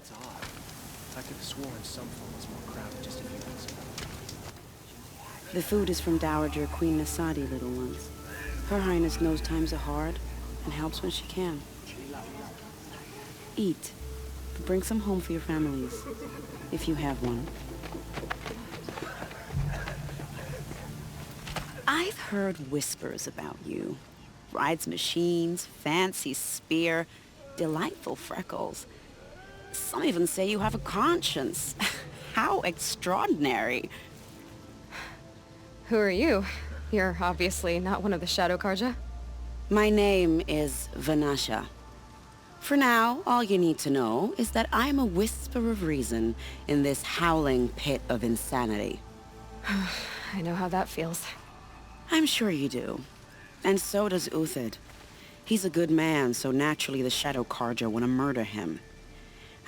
It's odd. I could have sworn some phone was more crowded just a few minutes ago. The food is from Dowager Queen Nasadi, little ones. Her Highness knows times are hard and helps when she can. Eat, but bring some home for your families, if you have one. I've heard whispers about you. Rides machines, fancy spear, delightful freckles. Some even say you have a conscience. How extraordinary. Who are you? You're obviously not one of the Shadow Karja. My name is Vanasha. For now, all you need to know is that I'm a whisper of reason in this howling pit of insanity. I know how that feels. I'm sure you do. And so does Uthid. He's a good man, so naturally the Shadow Karja want to murder him.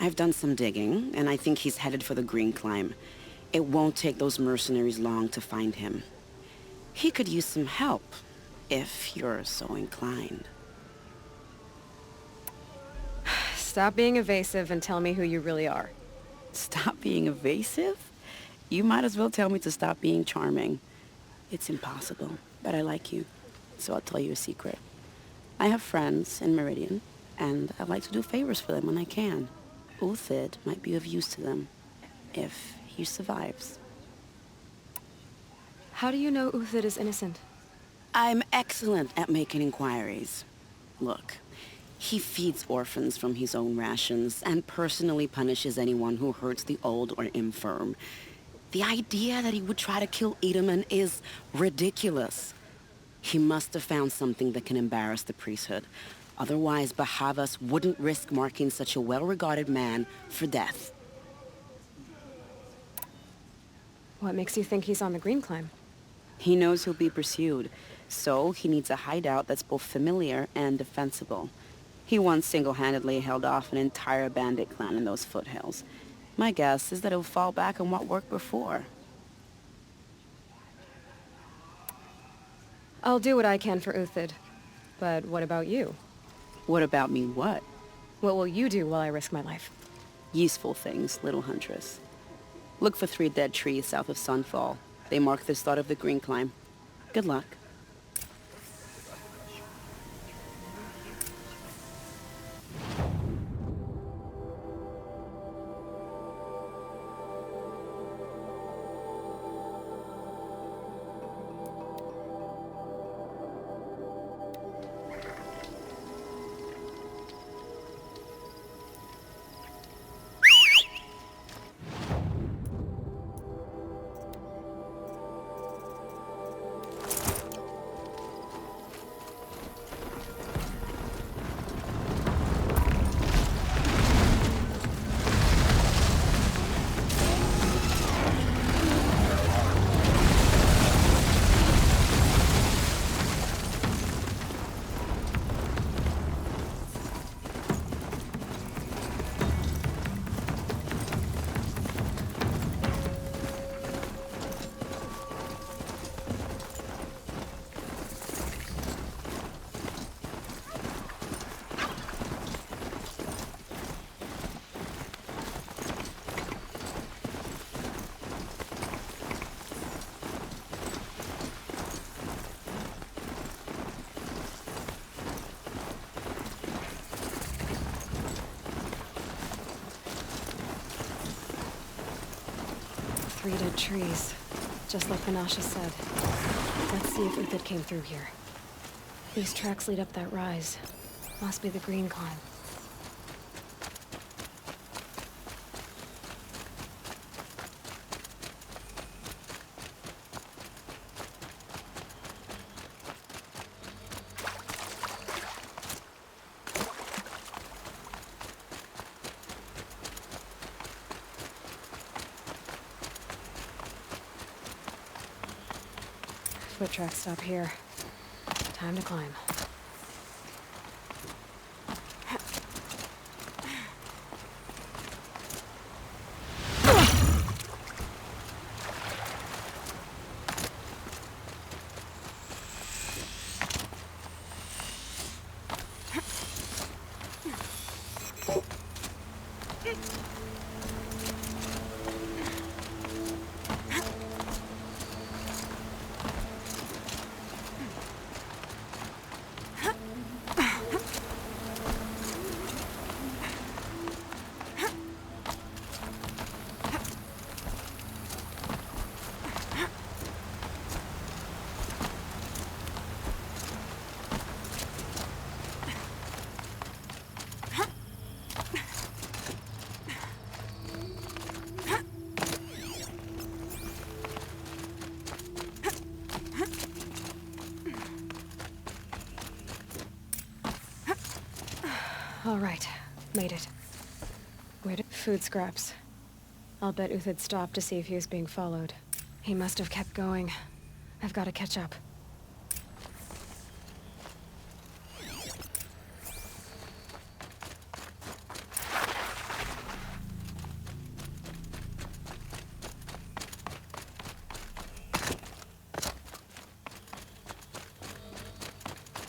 I've done some digging, and I think he's headed for the Green Climb. It won't take those mercenaries long to find him. He could use some help, if you're so inclined. Stop being evasive and tell me who you really are. Stop being evasive? You might as well tell me to stop being charming. It's impossible, but I like you, so I'll tell you a secret. I have friends in Meridian, and I like to do favors for them when I can. Uthid might be of use to them, if he survives. How do you know Uthid is innocent? I'm excellent at making inquiries. Look, he feeds orphans from his own rations and personally punishes anyone who hurts the old or infirm. The idea that he would try to kill Edelman is ridiculous. He must have found something that can embarrass the priesthood. Otherwise, Bahavas wouldn't risk marking such a well-regarded man for death. What makes you think he's on the Green Climb? He knows he'll be pursued, so he needs a hideout that's both familiar and defensible. He once single-handedly held off an entire bandit clan in those foothills. My guess is that he'll fall back on what worked before. I'll do what I can for Uthid. But what about you? What about me what? What will you do while I risk my life? Useful things, little huntress. Look for 3 dead trees south of Sunfall. They mark the start of the Green Climb. Good luck. Three dead trees, just like Vanasha said. Let's see if Uthid came through here. These tracks lead up that rise. Must be the Green Climb. Foot tracks stop here. Time to climb. All right. Made it. Where did... Food scraps. I'll bet Uthid stopped to see if he was being followed. He must have kept going. I've got to catch up.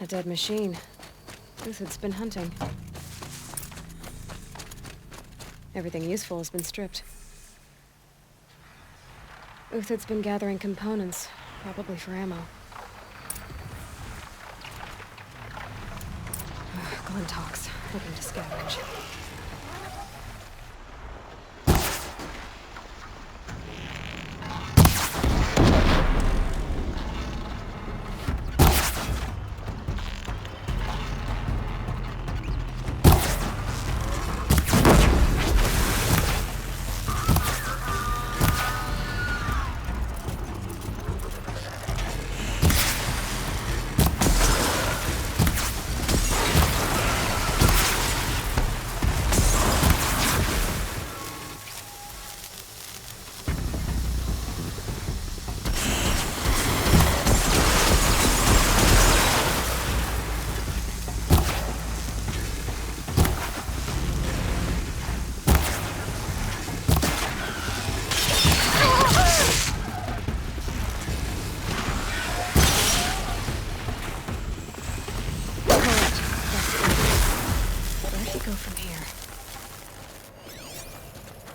A dead machine. Uthid's been hunting. Everything useful has been stripped. Uthid's been gathering components, probably for ammo. Glintox, looking to scavenge.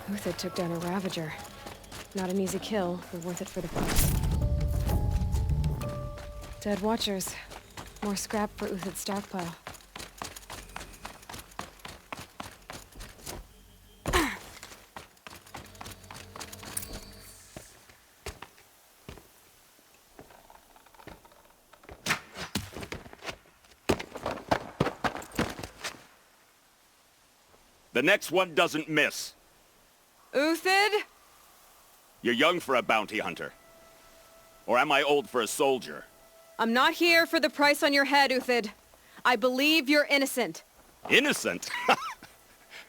Uthid took down a Ravager. Not an easy kill, but worth it for the price. Dead Watchers. More scrap for Uthid's stockpile. The next one doesn't miss. Uthid? You're young for a bounty hunter. Or am I old for a soldier? I'm not here for the price on your head, Uthid. I believe you're innocent. Innocent?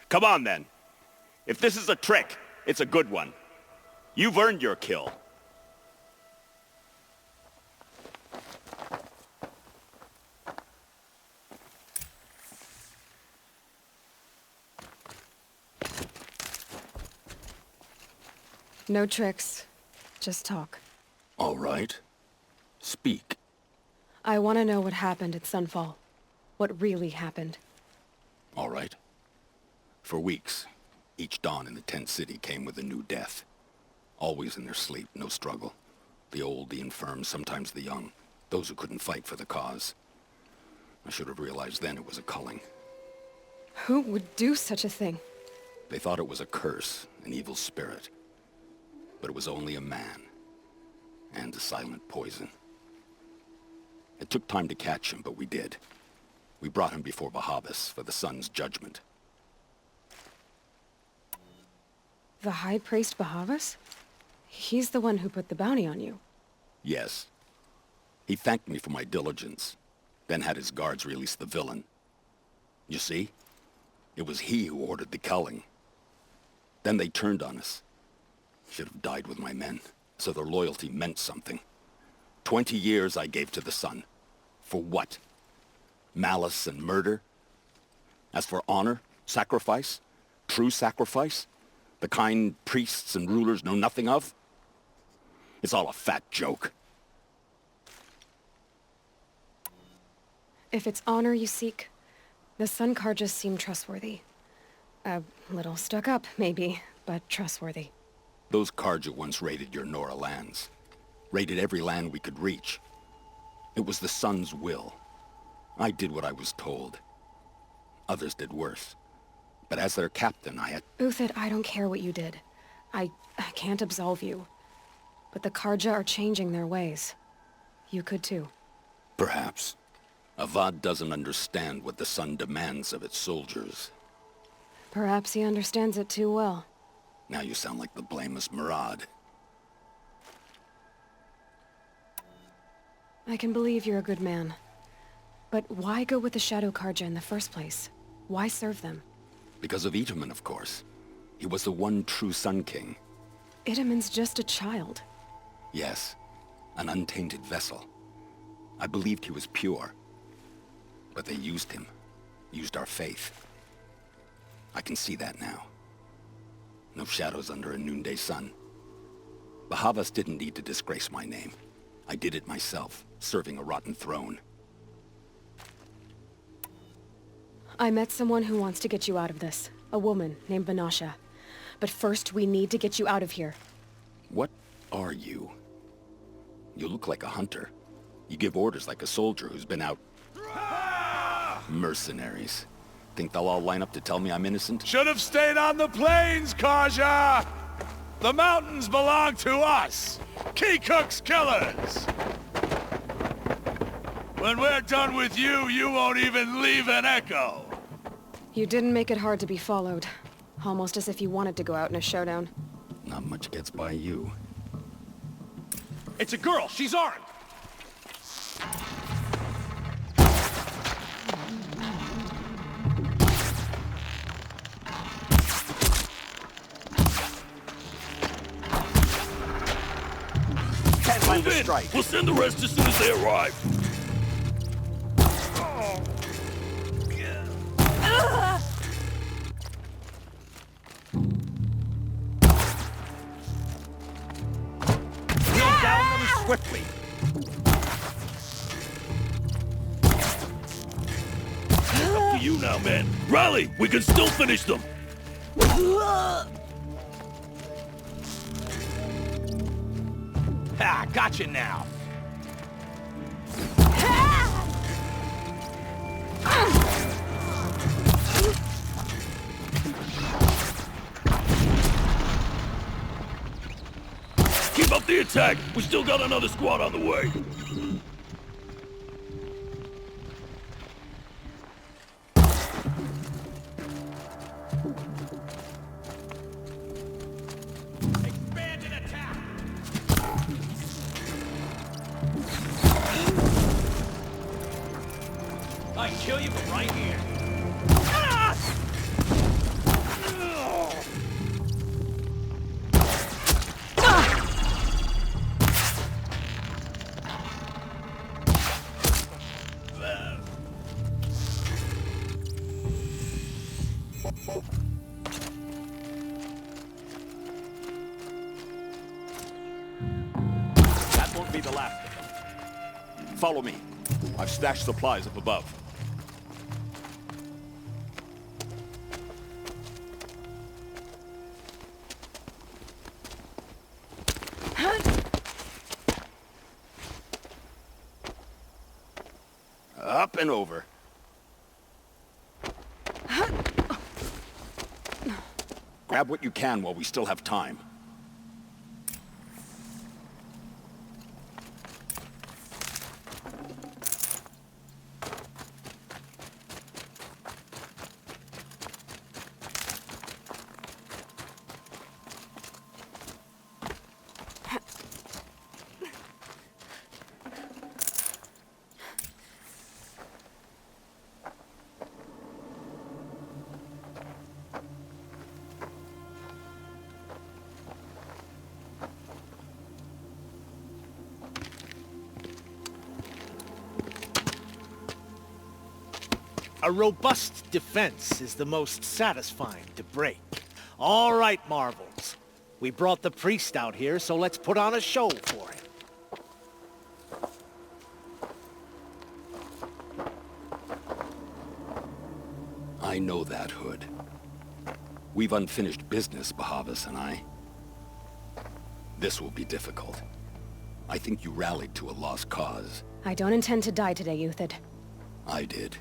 Come on, then. If this is a trick, it's a good one. You've earned your kill. No tricks. Just talk. All right. Speak. I want to know what happened at Sunfall. What really happened. All right. For weeks, each dawn in the tent city came with a new death. Always in their sleep, no struggle. The old, the infirm, sometimes the young. Those who couldn't fight for the cause. I should have realized then it was a culling. Who would do such a thing? They thought it was a curse, an evil spirit. But it was only a man. And a silent poison. It took time to catch him, but we did. We brought him before Bahavas for the sun's judgment. The High Priest Bahavas? He's the one who put the bounty on you. Yes. He thanked me for my diligence, then had his guards release the villain. You see? It was he who ordered the culling. Then they turned on us. Should have died with my men, so their loyalty meant something. 20 years I gave to the sun. For what? Malice and murder? As for honor, sacrifice, true sacrifice, the kind priests and rulers know nothing of? It's all a fat joke. If it's honor you seek, the Sun Karjas seem trustworthy. A little stuck up, maybe, but trustworthy. Those Karja once raided your Nora lands. Raided every land we could reach. It was the Sun's will. I did what I was told. Others did worse. But as their captain, I had... Uthid, I don't care what you did. I can't absolve you. But the Karja are changing their ways. You could too. Perhaps. Avad doesn't understand what the Sun demands of its soldiers. Perhaps he understands it too well. Now you sound like the blameless Murad. I can believe you're a good man. But why go with the Shadow Karja in the first place? Why serve them? Because of Itaman, of course. He was the one true Sun King. Itaman's just a child. Yes, an untainted vessel. I believed he was pure. But they used him. Used our faith. I can see that now. No shadows under a noonday sun. Bahavas didn't need to disgrace my name. I did it myself, serving a rotten throne. I met someone who wants to get you out of this. A woman named Banasha. But first, we need to get you out of here. What are you? You look like a hunter. You give orders like a soldier who's been out... Mercenaries. Think they'll all line up to tell me I'm innocent? Should have stayed on the plains, Kaja! The mountains belong to us! Keycook's killers! When we're done with you, you won't even leave an echo! You didn't make it hard to be followed. Almost as if you wanted to go out in a showdown. Not much gets by you. It's a girl! She's armed! Can't land a strike. We'll send the rest as soon as they arrive. We'll down them swiftly. It's up to you now, man. Rally! We can still finish them! Ha! Gotcha now! Keep up the attack! We still got another squad on the way. Expanded attack! I kill you from right here. That won't be the last of them. Follow me. I've stashed supplies up above. Up and over. Grab what you can while we still have time. A robust defense is the most satisfying to break. All right, Marvels. We brought the priest out here, so let's put on a show for him. I know that, Hood. We've unfinished business, Bahavas and I. This will be difficult. I think you rallied to a lost cause. I don't intend to die today, Uthid. I did.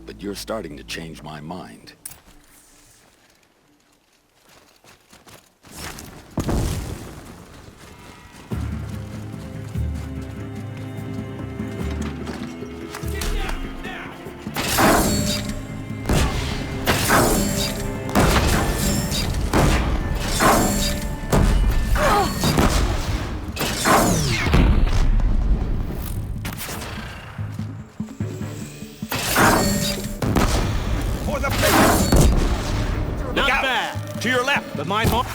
But you're starting to change my mind. the finish! Not Look out! bad. To your left! But my mo-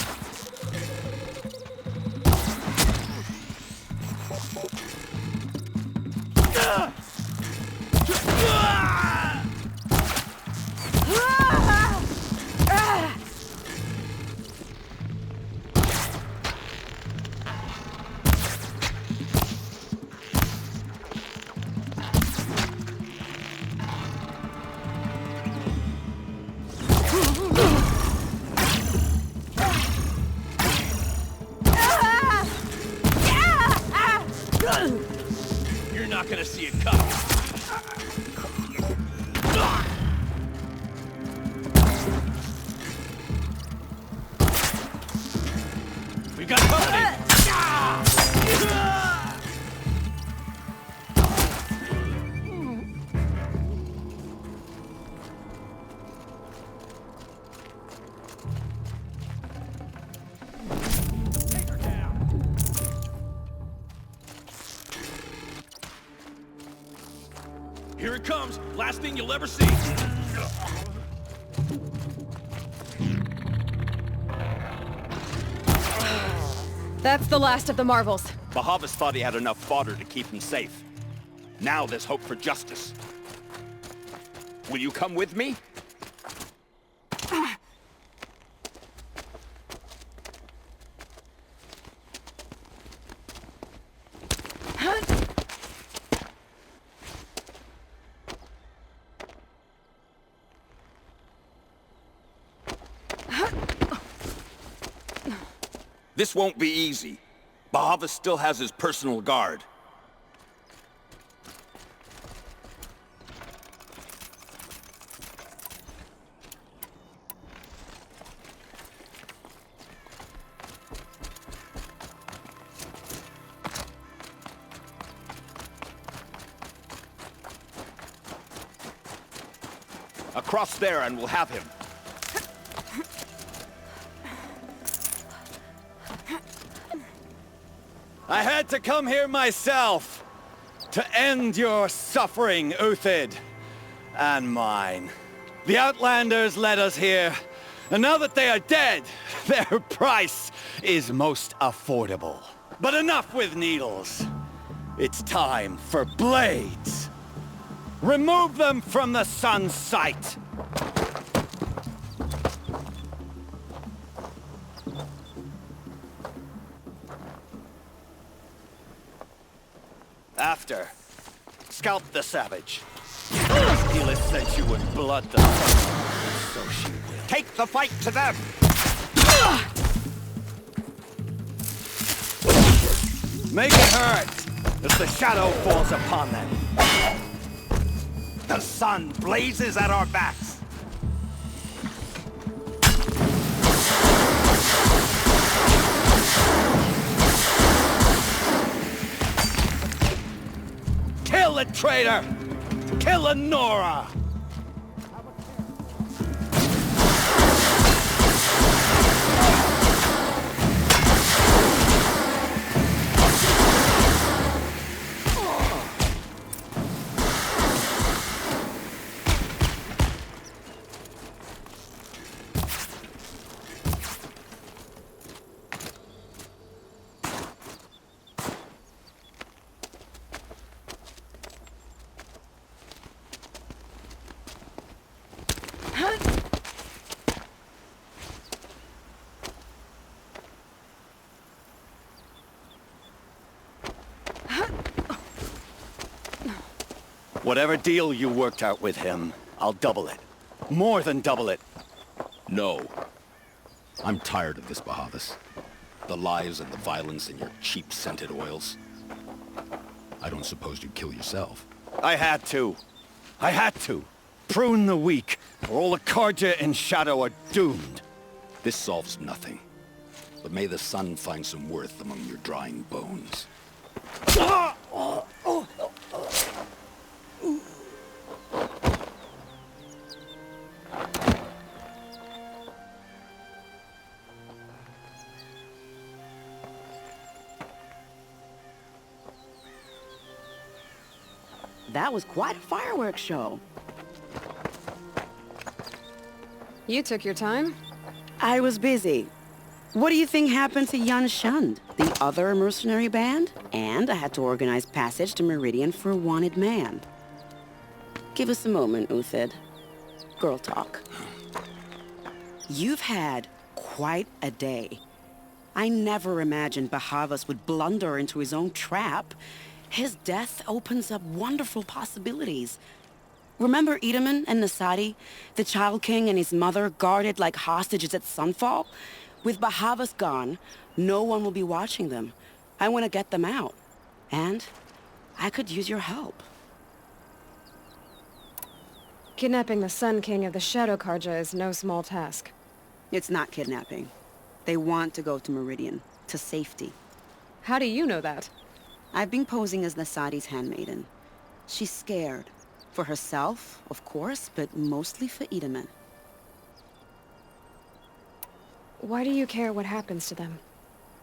You're not gonna see it coming. We got company! Here it comes! Last thing you'll ever see! That's the last of the marvels. Bahavas thought he had enough fodder to keep him safe. Now there's hope for justice. Will you come with me? This won't be easy. Bahavas still has his personal guard. Across there and we'll have him. I had to come here myself to end your suffering, Uthid, and mine. The Outlanders led us here, and now that they are dead, their price is most affordable. But enough with needles. It's time for blades. Remove them from the sun's sight. After, scalp the savage. Steelith sent you in blood the so she will. Take the fight to them! Make it hurt as the shadow falls upon them. The sun blazes at our backs. Kill the traitor! Kill the Nora! Whatever deal you worked out with him, I'll double it. More than double it. No. I'm tired of this, Bahavas. The lies and the violence and your cheap scented oils. I don't suppose you'd kill yourself. I had to. I had to. Prune the weak, or all the Karja in Shadow are doomed. This solves nothing. But may the sun find some worth among your drying bones. That was quite a fireworks show. You took your time? I was busy. What do you think happened to Yan Shund, the other mercenary band? And I had to organize passage to Meridian for a wanted man. Give us a moment, Uthid. Girl talk. You've had quite a day. I never imagined Bahavas would blunder into his own trap. His death opens up wonderful possibilities. Remember Edaman and Nasadi, the Child King and his mother guarded like hostages at Sunfall? With Bahavas gone, no one will be watching them. I want to get them out. And I could use your help. Kidnapping the Sun King of the Shadow Karja is no small task. It's not kidnapping. They want to go to Meridian, to safety. How do you know that? I've been posing as Nasadi's handmaiden. She's scared. For herself, of course, but mostly for Edaman. Why do you care what happens to them?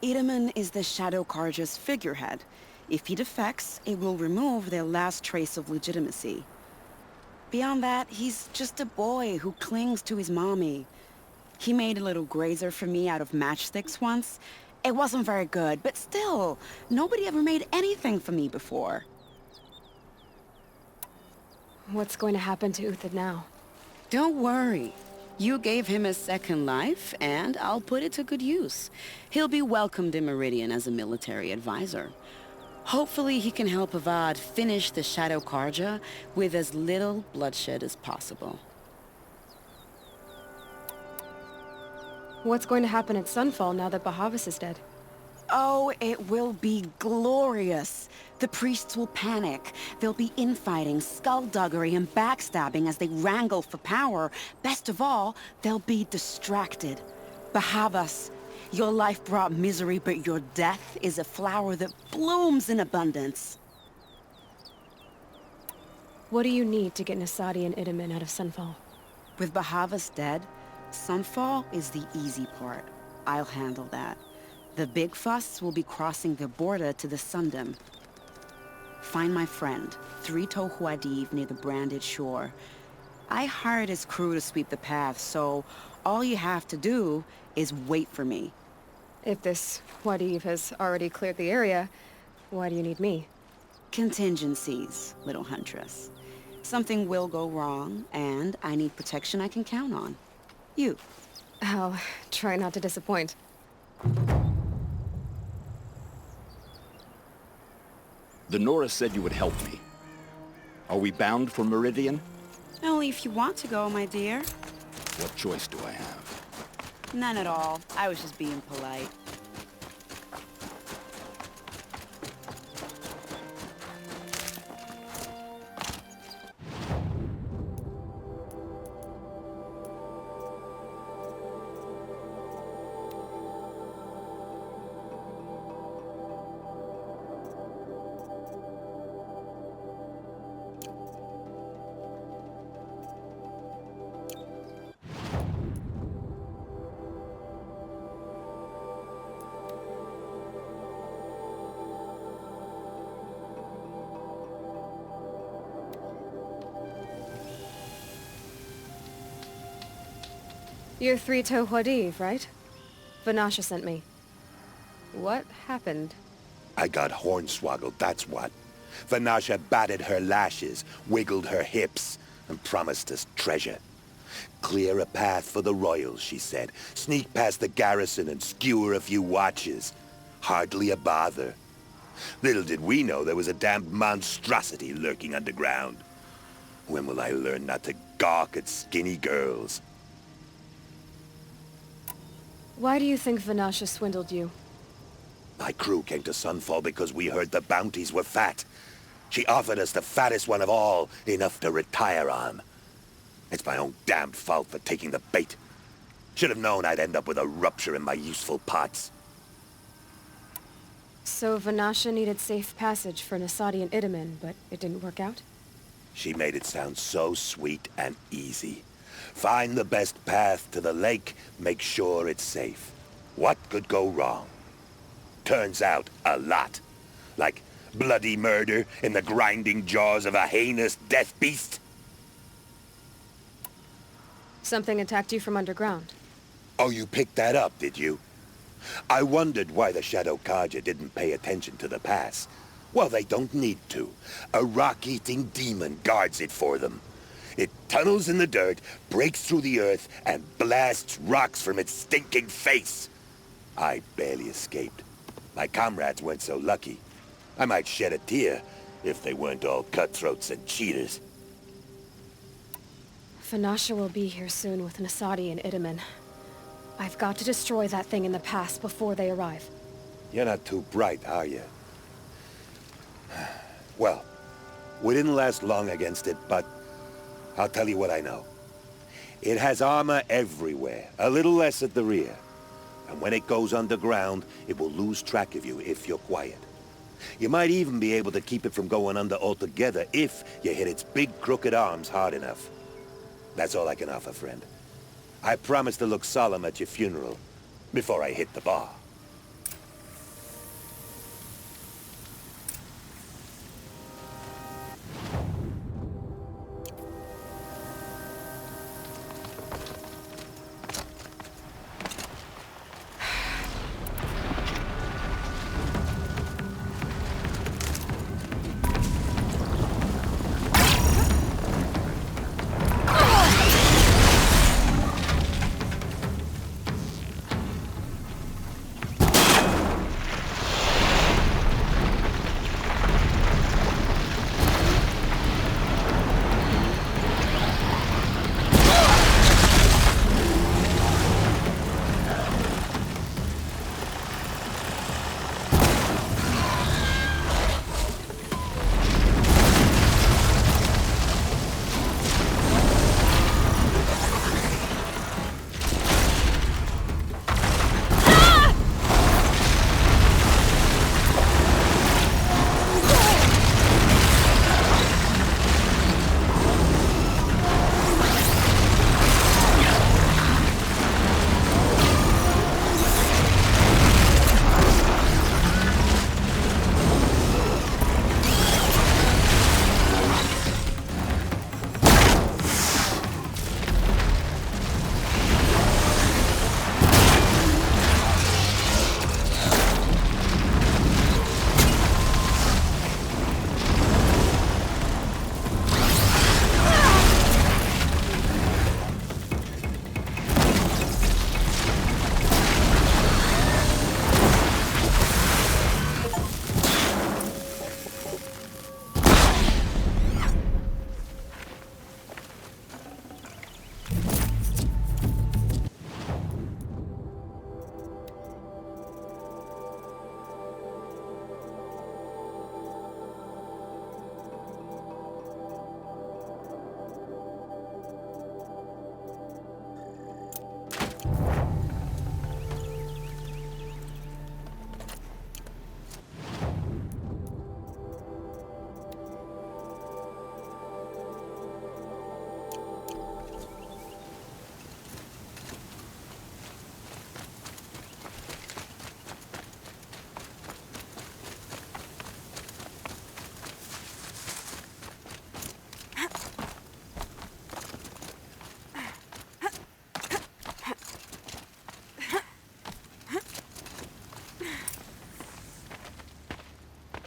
Edaman is the Shadow Karja's figurehead. If he defects, it will remove their last trace of legitimacy. Beyond that, he's just a boy who clings to his mommy. He made a little grazer for me out of matchsticks once. It wasn't very good, but still, nobody ever made anything for me before. What's going to happen to Uthid now? Don't worry. You gave him a second life, and I'll put it to good use. He'll be welcomed in Meridian as a military advisor. Hopefully he can help Avad finish the Shadow Karja with as little bloodshed as possible. What's going to happen at Sunfall now that Bahavas is dead? Oh, it will be glorious. The priests will panic. There'll be infighting, skullduggery, and backstabbing as they wrangle for power. Best of all, they'll be distracted. Bahavas, your life brought misery, but your death is a flower that blooms in abundance. What do you need to get Nasadi and Edaman out of Sunfall? With Bahavas dead, Sunfall is the easy part. I'll handle that. The big fuss will be crossing the border to the Sundom. Find my friend, 3 Tohuadiv near the branded shore. I hired his crew to sweep the path, so all you have to do is wait for me. If this Wadiv has already cleared the area, why do you need me? Contingencies, little huntress. Something will go wrong, and I need protection I can count on. You. I'll try not to disappoint. The Nora said you would help me. Are we bound for Meridian? Only if you want to go, my dear. What choice do I have? None at all. I was just being polite. You're 3 Tohuadiv, right? Vanasha sent me. What happened? I got hornswoggled, that's what. Vanasha batted her lashes, wiggled her hips, and promised us treasure. Clear a path for the royals, she said. Sneak past the garrison and skewer a few watches. Hardly a bother. Little did we know there was a damned monstrosity lurking underground. When will I learn not to gawk at skinny girls? Why do you think Vanasha swindled you? My crew came to Sunfall because we heard the bounties were fat. She offered us the fattest one of all, enough to retire on. It's my own damned fault for taking the bait. Should have known I'd end up with a rupture in my useful parts. So Vanasha needed safe passage for Nasadi and Edaman, but it didn't work out? She made it sound so sweet and easy. Find the best path to the lake, make sure it's safe. What could go wrong? Turns out, a lot. Like bloody murder in the grinding jaws of a heinous death beast. Something attacked you from underground. Oh, you picked that up, did you? I wondered why the Shadow Carja didn't pay attention to the pass. Well, they don't need to. A rock-eating demon guards it for them. It tunnels in the dirt, breaks through the earth, and blasts rocks from its stinking face. I barely escaped. My comrades weren't so lucky. I might shed a tear if they weren't all cutthroats and cheaters. Vanasha will be here soon with Nasadi and Itamen. I've got to destroy that thing in the pass before they arrive. You're not too bright, are you? Well, we didn't last long against it, but I'll tell you what I know. It has armor everywhere, a little less at the rear. And when it goes underground, it will lose track of you if you're quiet. You might even be able to keep it from going under altogether if you hit its big crooked arms hard enough. That's all I can offer, friend. I promise to look solemn at your funeral before I hit the bar.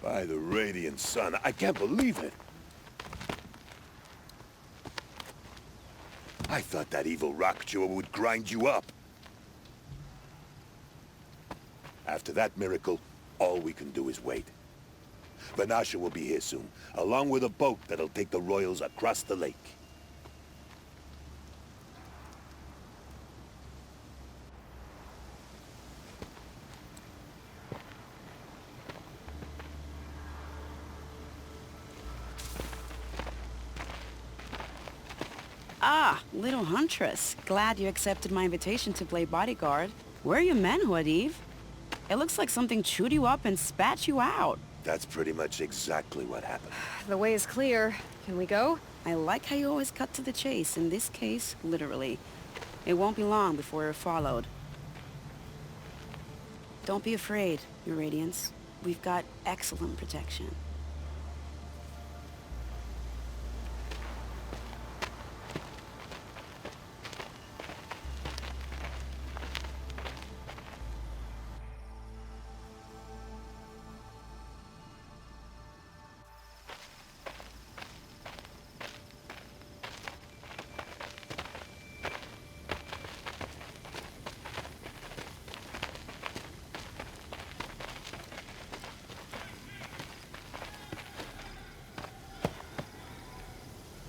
By the radiant sun, I can't believe it. I thought that evil rock chewer would grind you up. After that miracle, all we can do is wait. Vanasha will be here soon, along with a boat that'll take the royals across the lake. Ah, little huntress. Glad you accepted my invitation to play bodyguard. Where are your manhood, Eve? It looks like something chewed you up and spat you out. That's pretty much exactly what happened. The way is clear. Can we go? I like how you always cut to the chase. In this case, literally. It won't be long before you're followed. Don't be afraid, Your Radiance. We've got excellent protection.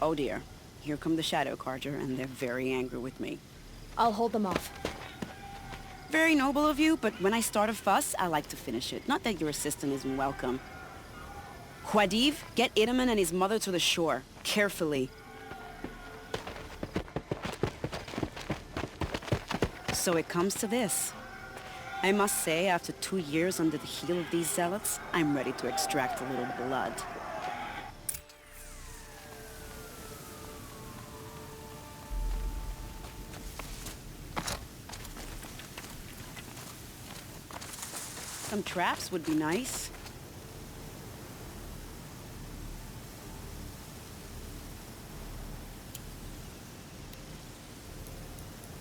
Oh dear. Here come the Shadow Carja, and they're very angry with me. I'll hold them off. Very noble of you, but when I start a fuss, I like to finish it. Not that your assistant isn't welcome. Huadiv, get Idaman and his mother to the shore. Carefully. So it comes to this. I must say, after 2 years under the heel of these zealots, I'm ready to extract a little blood. Some traps would be nice.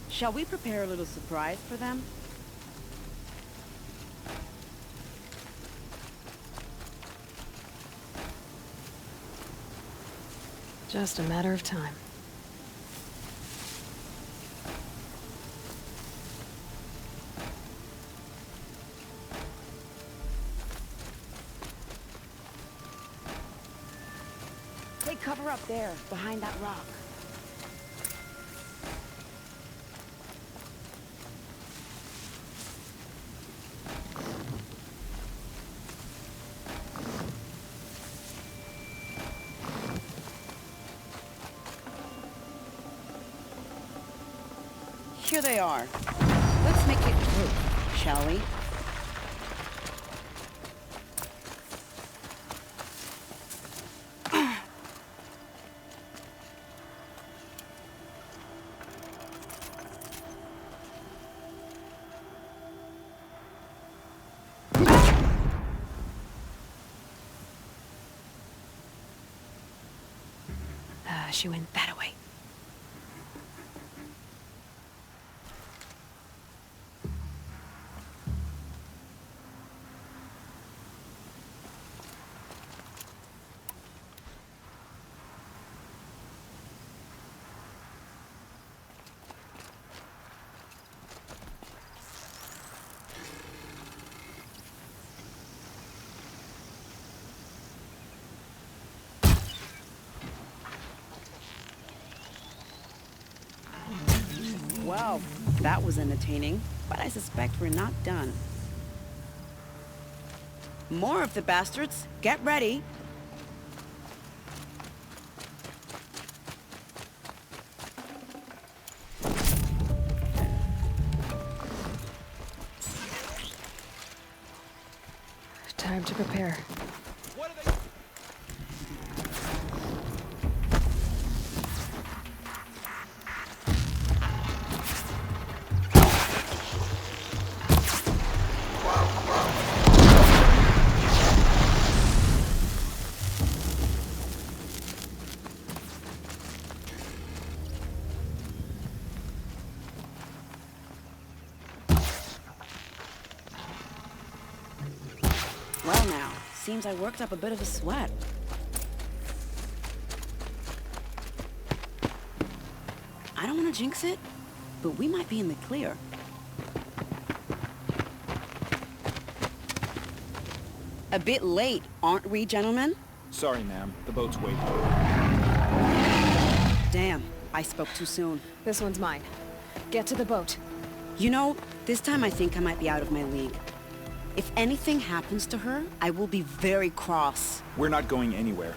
Shall we prepare a little surprise for them? Just a matter of time. Take cover up there, behind that rock. Here they are. Let's make it group, shall we? She went that way. Well, that was entertaining, but I suspect we're not done. More of the bastards. Get ready. Time to prepare. Well now, seems I worked up a bit of a sweat. I don't want to jinx it, but we might be in the clear. A bit late, aren't we, gentlemen? Sorry, ma'am. The boat's waiting. Damn, I spoke too soon. This one's mine. Get to the boat. You know, this time I think I might be out of my league. If anything happens to her, I will be very cross. We're not going anywhere.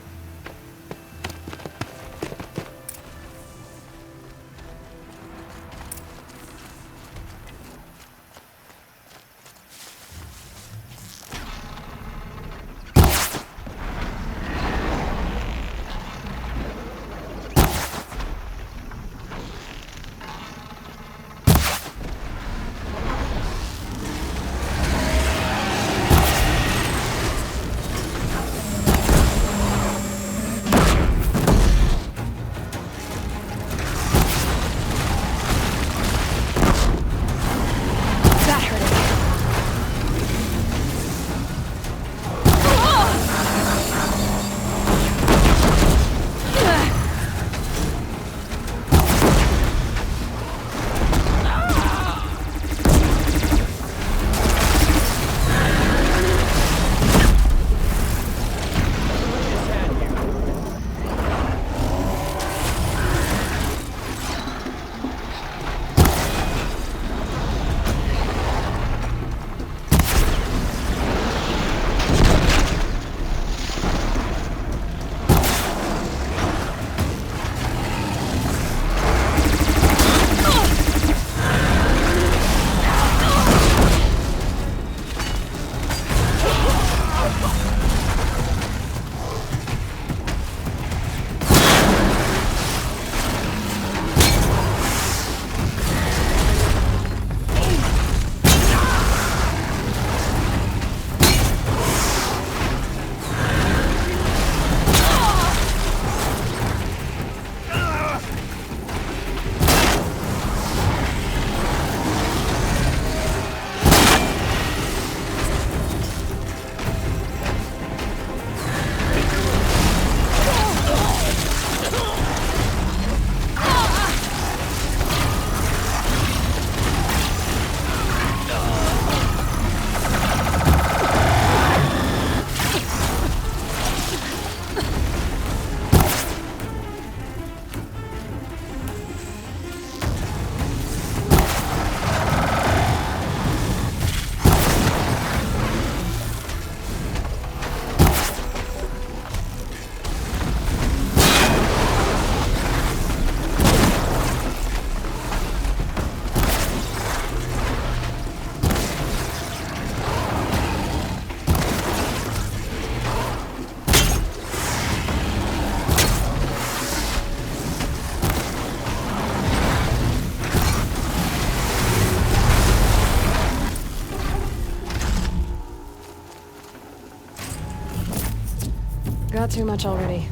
too much already.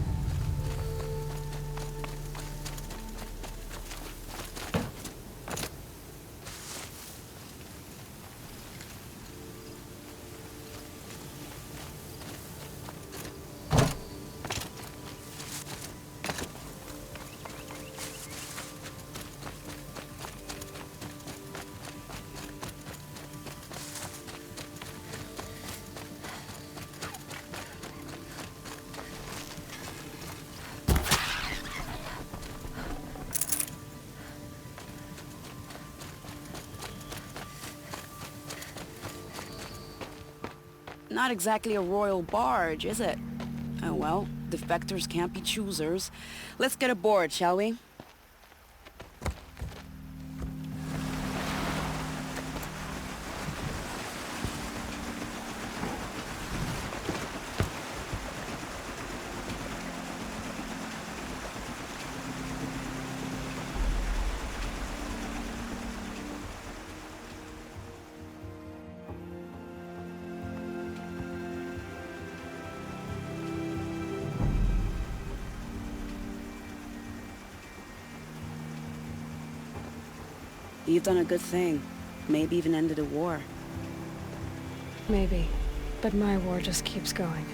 Not exactly a royal barge, is it? Oh well, defectors can't be choosers. Let's get aboard, shall we? You've done a good thing. Maybe even ended a war. Maybe. But my war just keeps going.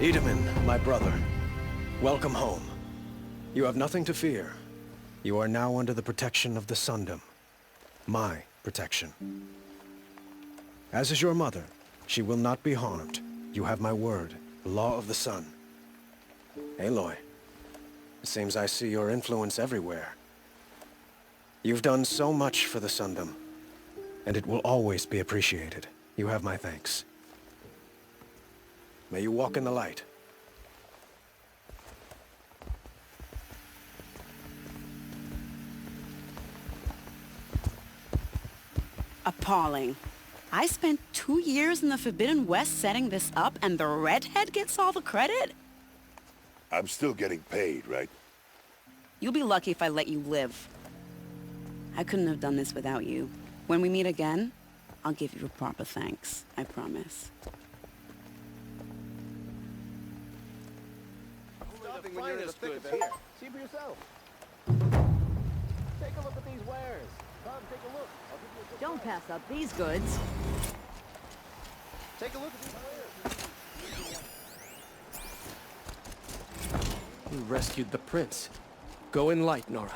Edaman, my brother, welcome home. You have nothing to fear. You are now under the protection of the Sundom. My protection. As is your mother, she will not be harmed. You have my word, the law of the sun. Aloy, it seems I see your influence everywhere. You've done so much for the Sundom, and it will always be appreciated. You have my thanks. May you walk in the light. Appalling. I spent 2 years in the Forbidden West setting this up, and the redhead gets all the credit? I'm still getting paid, right? You'll be lucky if I let you live. I couldn't have done this without you. When we meet again, I'll give you a proper thanks. I promise. When you're in the thick of it. See for yourself. Take a look at these wares. Come, take a look. I'll give you a good Don't price. pass up these goods. Take a look at these wares. You rescued the prince. Go in light, Nora.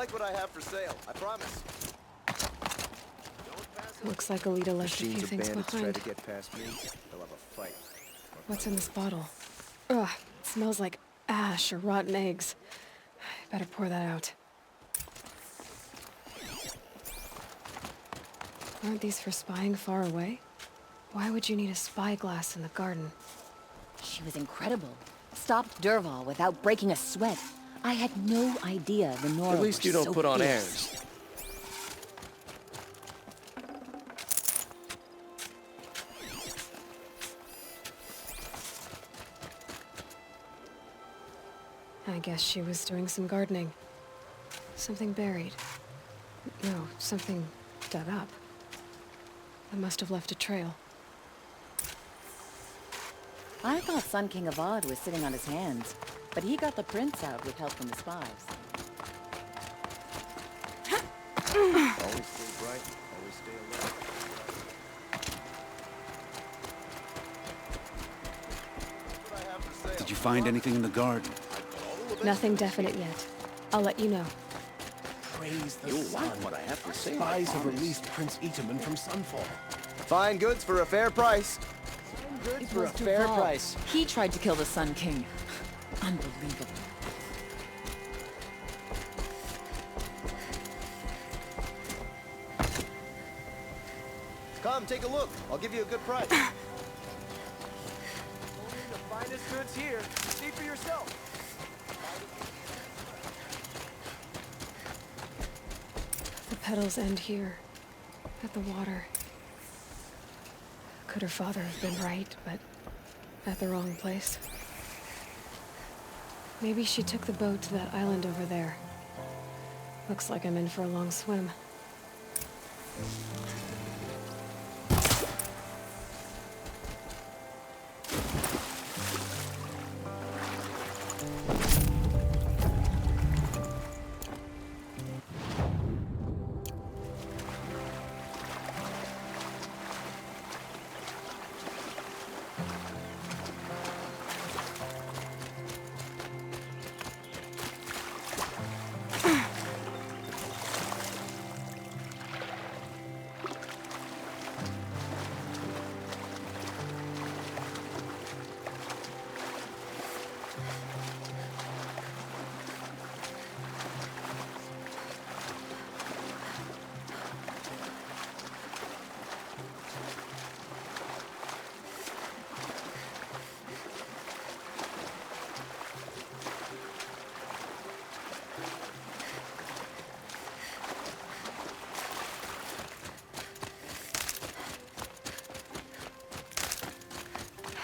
like what I have for sale, I promise. Looks like Alita left a few things Try behind. to get past me, they'll have a fight. What's in this bottle? Ugh, it smells like ash or rotten eggs. Better pour that out. Aren't these for spying far away? Why would you need a spyglass in the garden? She was incredible. Stopped Dervahl without breaking a sweat. I had no idea the Nora At least were you don't so put on fierce. airs. I guess she was doing some gardening. Something buried. No, something dug up. It must have left a trail. I thought Sun King Avad was sitting on his hands, but he got the prince out with help from the spies. Always stay bright, always stay alert. Did you find anything in the garden? Nothing definite yet. I'll let you know. Praise the sun. What I have to say. Spies have released Prince Itaman from Sunfall. Fine goods for a fair price. It was Dervahl. He tried to kill the Sun King. Unbelievable. Come, take a look. I'll give you a good price. Only the finest goods here. See for yourself. The petals end here, at the water. Could her father have been right, but at the wrong place? Maybe she took the boat to that island over there. Looks like I'm in for a long swim.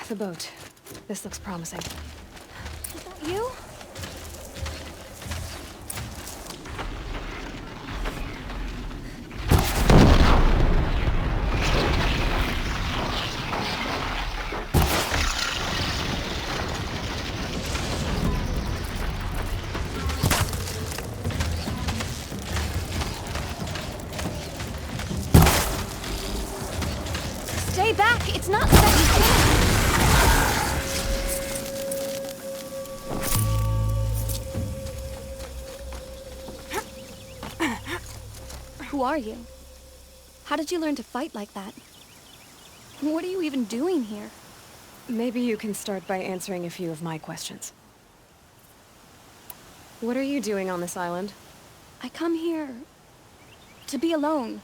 The boat. This looks promising. Is that you? Stay back! It's not second. Who are you? How did you learn to fight like that? What are you even doing here? Maybe you can start by answering a few of my questions. What are you doing on this island? I come here to be alone.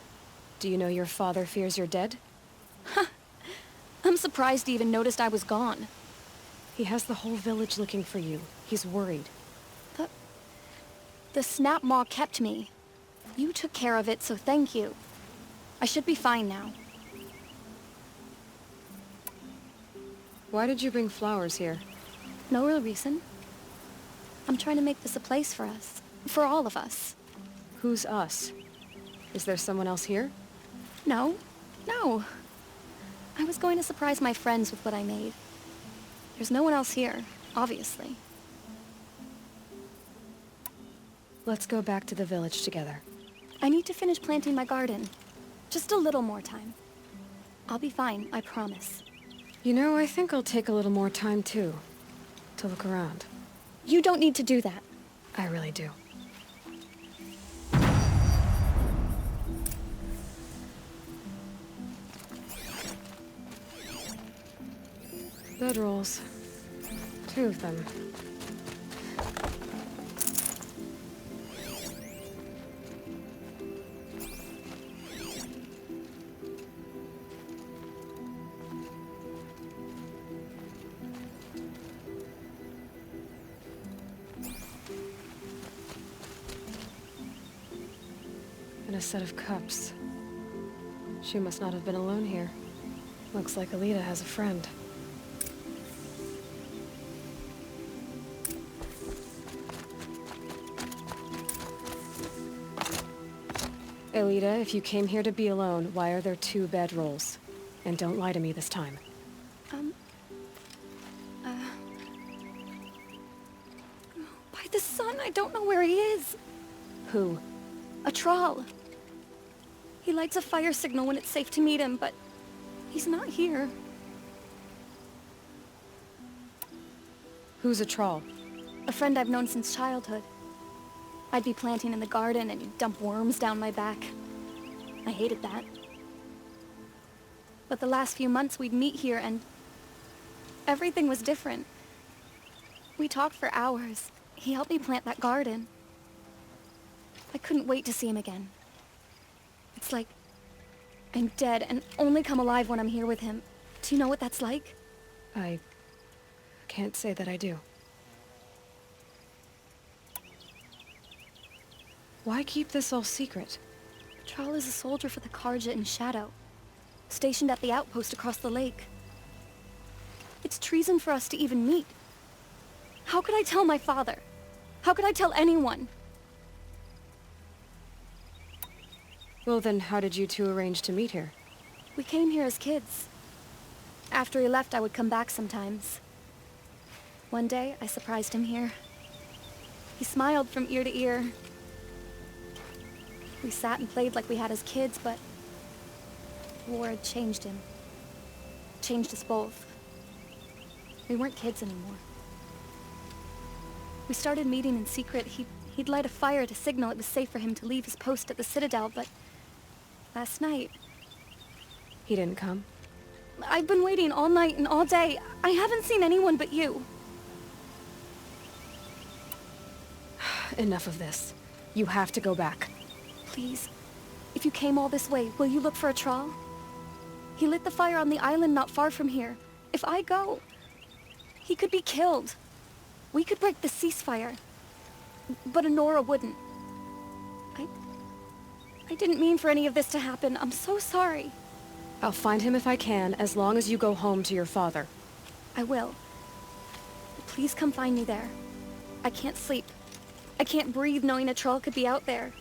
Do you know your father fears you're dead? I'm surprised he even noticed I was gone. He has the whole village looking for you. He's worried. The snap maw kept me. You took care of it, so thank you. I should be fine now. Why did you bring flowers here? No real reason. I'm trying to make this a place for us. For all of us. Who's us? Is there someone else here? No. No. I was going to surprise my friends with what I made. There's no one else here, obviously. Let's go back to the village together. I need to finish planting my garden. Just a little more time. I'll be fine, I promise. You know, I think I'll take a little more time too. To look around. You don't need to do that. I really do. Bedrolls. 2 of them. And a set of cups. She must not have been alone here. Looks like Alita has a friend. Alita, if you came here to be alone, why are there 2 bedrolls? And don't lie to me this time. By the sun, I don't know where he is. Who? A troll. He lights a fire signal when it's safe to meet him, but he's not here. Who's a troll? A friend I've known since childhood. I'd be planting in the garden and he'd dump worms down my back. I hated that. But the last few months we'd meet here and everything was different. We talked for hours. He helped me plant that garden. I couldn't wait to see him again. It's like I'm dead and only come alive when I'm here with him. Do you know what that's like? I can't say that I do. Why keep this all secret? Troll is a soldier for the Karja in Shadow, stationed at the outpost across the lake. It's treason for us to even meet. How could I tell my father? How could I tell anyone? Well then, how did you 2 arrange to meet here? We came here as kids. After he left, I would come back sometimes. One day, I surprised him here. He smiled from ear to ear. We sat and played like we had as kids, but war had changed him. Changed us both. We weren't kids anymore. We started meeting in secret. He'd light a fire to signal it was safe for him to leave his post at the Citadel, but last night... He didn't come? I've been waiting all night and all day. I haven't seen anyone but you. Enough of this. You have to go back. Please, if you came all this way, will you look for a troll? He lit the fire on the island not far from here. If I go, he could be killed. We could break the ceasefire, but Honora wouldn't. I didn't mean for any of this to happen. I'm so sorry. I'll find him if I can, as long as you go home to your father. I will. Please come find me there. I can't sleep. I can't breathe knowing a troll could be out there,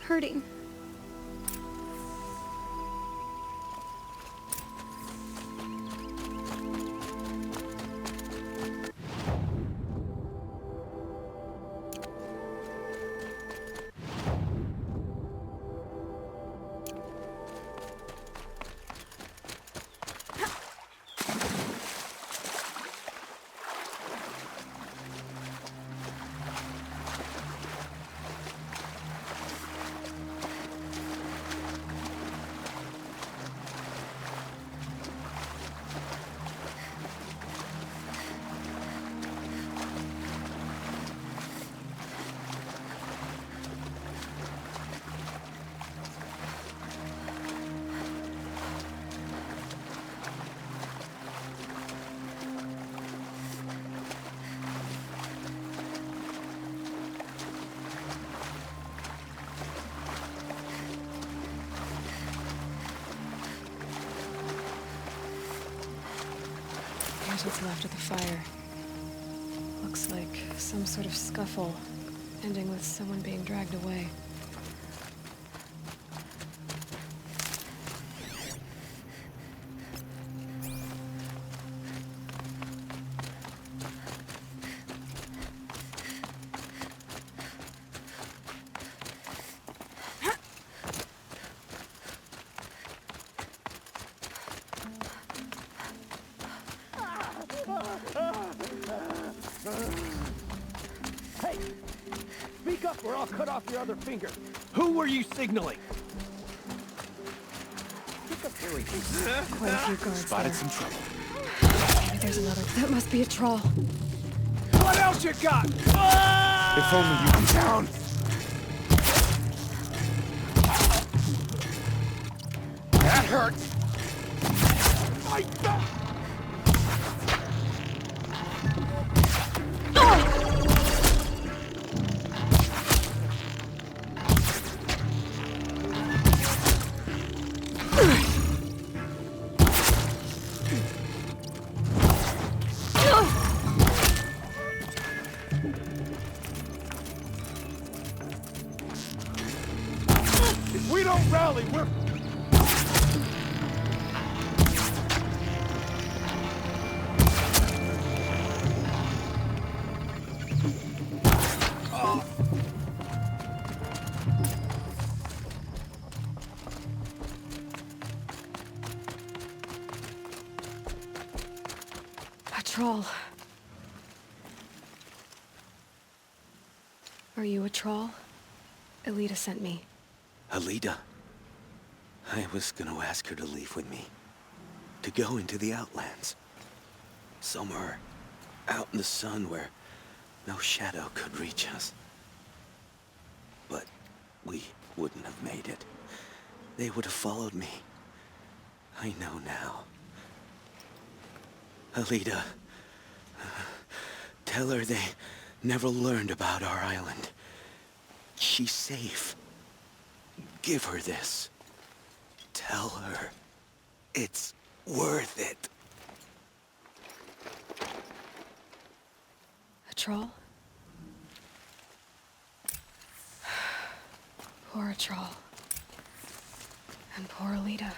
hurting. Here's what's left of the fire. Looks like some sort of scuffle, ending with someone being dragged away. Hey! Speak up or I'll cut off your other finger. Who were you signaling? Quite a few guards Spotted there. some trouble. Maybe There's another. That must be a troll. What else you got? If only you could down. That hurts. Fight back. If we don't rally, we're... A troll. Are you a troll? Elita sent me. Alita. I was gonna ask her to leave with me. To go into the Outlands. Somewhere out in the sun where no shadow could reach us. But we wouldn't have made it. They would have followed me. I know now. Alita, tell her they never learned about our island. She's safe. Give her this. Tell her it's worth it. A troll? Poor troll. And poor Alita.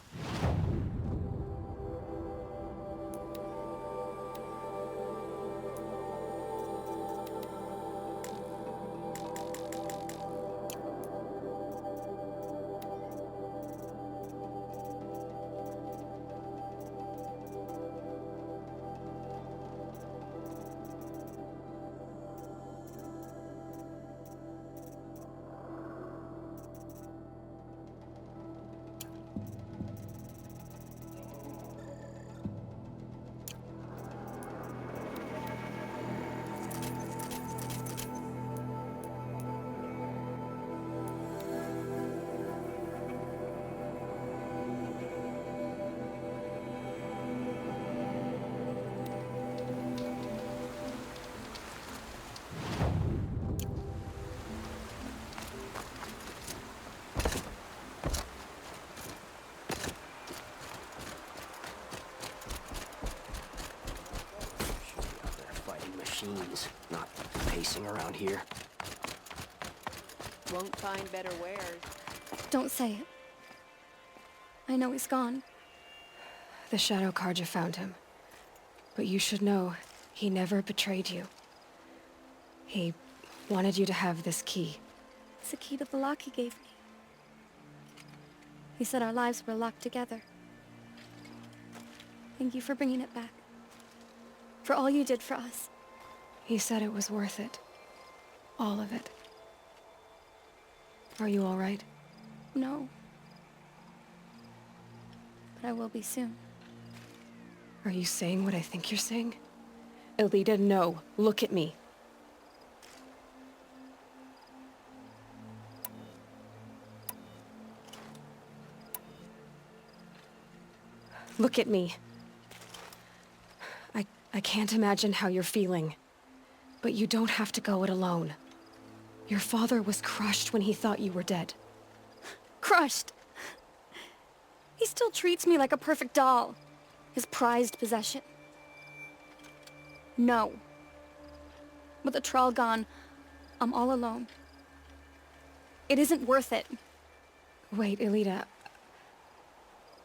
Machines, not pacing around here. Won't find better wares. Don't say it. I know he's gone. The Shadow Carja found him. But you should know, he never betrayed you. He wanted you to have this key. It's a key to the lock he gave me. He said our lives were locked together. Thank you for bringing it back. For all you did for us. He said it was worth it. All of it. Are you all right? No. But I will be soon. Are you saying what I think you're saying? Elita, no. Look at me. Look at me. I can't imagine how you're feeling. But you don't have to go it alone. Your father was crushed when he thought you were dead. Crushed! He still treats me like a perfect doll. His prized possession. No. With the Troll gone, I'm all alone. It isn't worth it. Wait, Elita.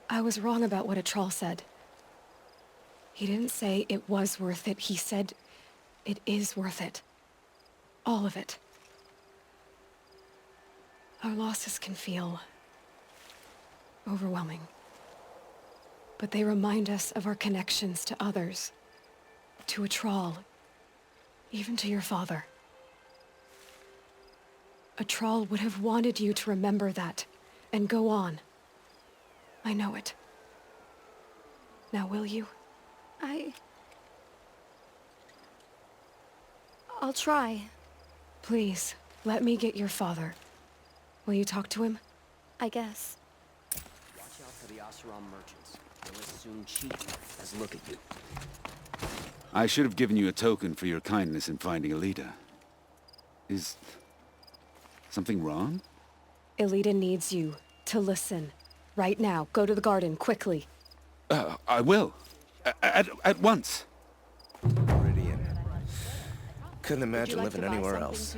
I was wrong about what a troll said. He didn't say it was worth it. He said it is worth it. All of it. Our losses can feel overwhelming. But they remind us of our connections to others, to a troll, even to your father. A troll would have wanted you to remember that and go on. I know it. Now will you? I'll try. Please, let me get your father. Will you talk to him? I guess. Watch out for the Oseram merchants. They'll as soon cheat as look at you. I should have given you a token for your kindness in finding Alita. Is something wrong? Alita needs you to listen. Right now. Go to the garden, quickly. I will. At once. Meridian. Couldn't imagine living anywhere else.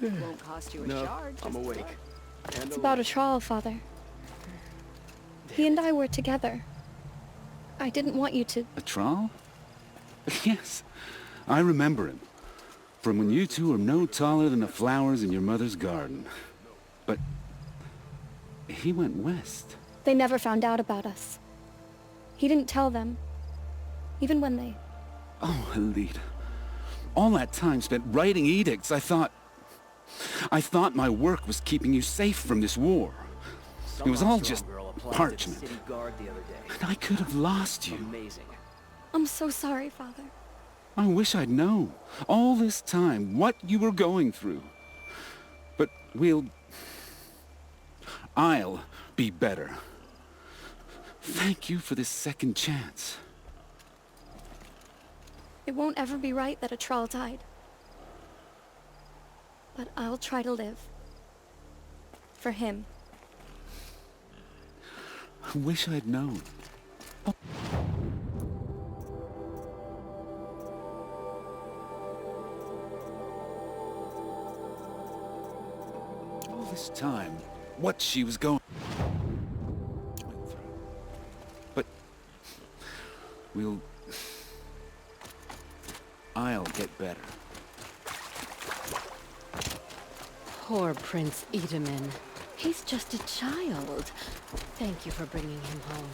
Won't cost you a charge. I'm awake. It's about a trial, Father. He and I were together. I didn't want you to... A Troll? Yes, I remember him. From when you two were no taller than the flowers in your mother's garden. But he went west. They never found out about us. He didn't tell them. Even when they... Oh, Alita. All that time spent writing edicts, I thought my work was keeping you safe from this war. It was all just parchment. And I could have lost you. Amazing. I'm so sorry, Father. I wish I'd known, all this time, what you were going through. But I'll be better. Thank you for this second chance. It won't ever be right that a troll died. But I'll try to live. For him. I wish I'd known. All this time, what she was going through. But I'll get better. Poor Prince Itamen. He's just a child. Thank you for bringing him home.